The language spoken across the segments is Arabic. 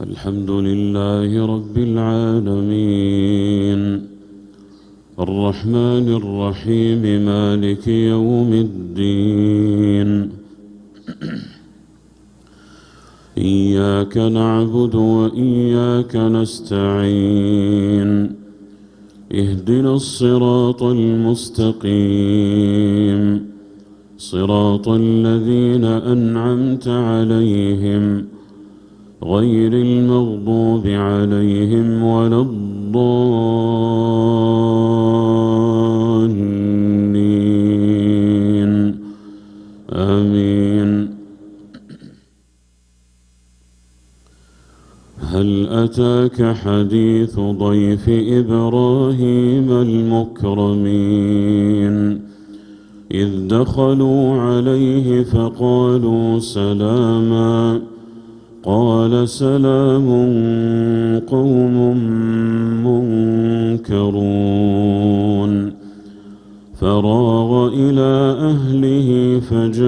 الحمد لله رب العالمين الرحمن الرحيم مالك يوم الدين إياك نعبد وإياك نستعين اهدنا الصراط المستقيم صراط الذين أنعمت عليهم غير المغضوب عليهم ولا الضالين آمين. هل أتاك حديث ضيف إبراهيم المكرمين إذ دخلوا عليه فقالوا سلاما قال سلام قوم منكرون فراغ إلى أهله فجاء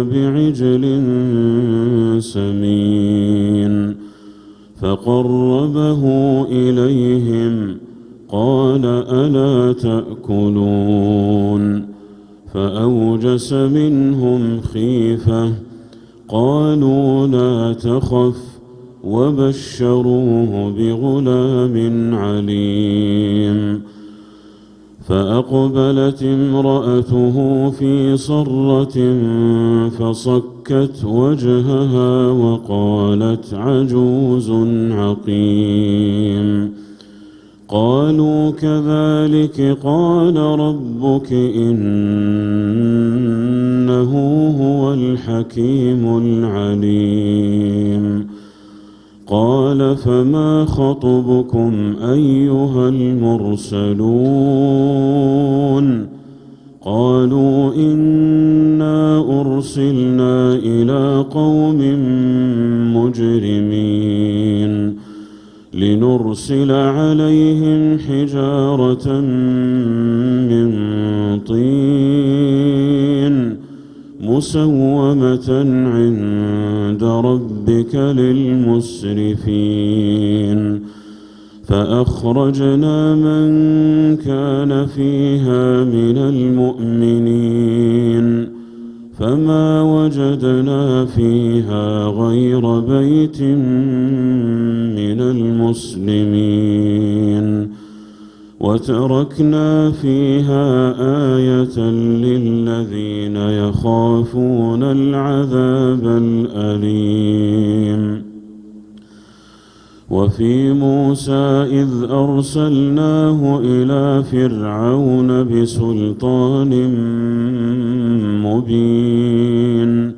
بعجل سمين فقربه إليهم قال ألا تأكلون فأوجس منهم خيفة قالوا لا تخف وبشروه بغلام عليم فأقبلت امرأته في صرة فصكت وجهها وقالت عجوز عقيم قالوا كذلك قال ربك إنه هو الحكيم العليم قال فما خطبكم أيها المرسلون قالوا إنا أرسلنا إلى قوم مجرمين لنرسل عليهم حجارة من طين مسومة عند ربك للمسرفين فأخرجنا من كان فيها من المؤمنين فما وجدنا فيها غير بيت من المسلمين وتركنا فيها آية للذين يخافون العذاب الأليم وفي موسى إذ أرسلناه إلى فرعون بسلطان مبين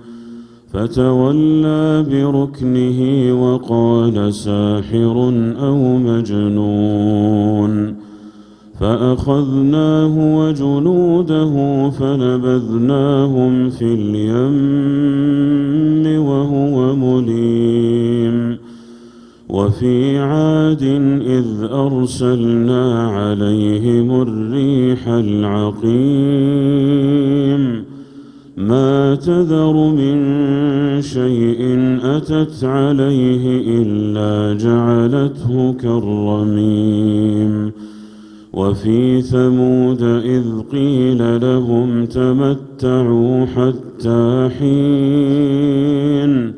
فتولى بركنه وقال ساحر أو مجنون فأخذناه وجنوده فنبذناهم في اليم وهو مليم وفي عاد إذ أرسلنا عليهم الريح العقيم ما تذر من شيء أتت عليه إلا جعلته كالرميم وفي ثمود إذ قيل لهم تمتعوا حتى حين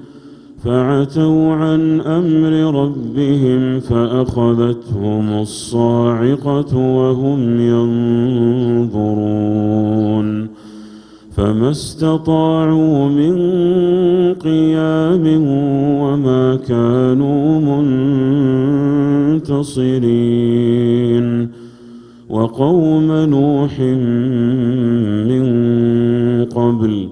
فعتوا عن أمر ربهم فأخذتهم الصاعقة وهم ينظرون فما استطاعوا من قيام وما كانوا منتصرين وقوم نوح من قبل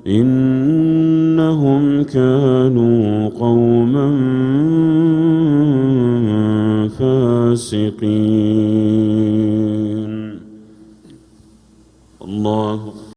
إنهم كانوا قوما فاسقين. الله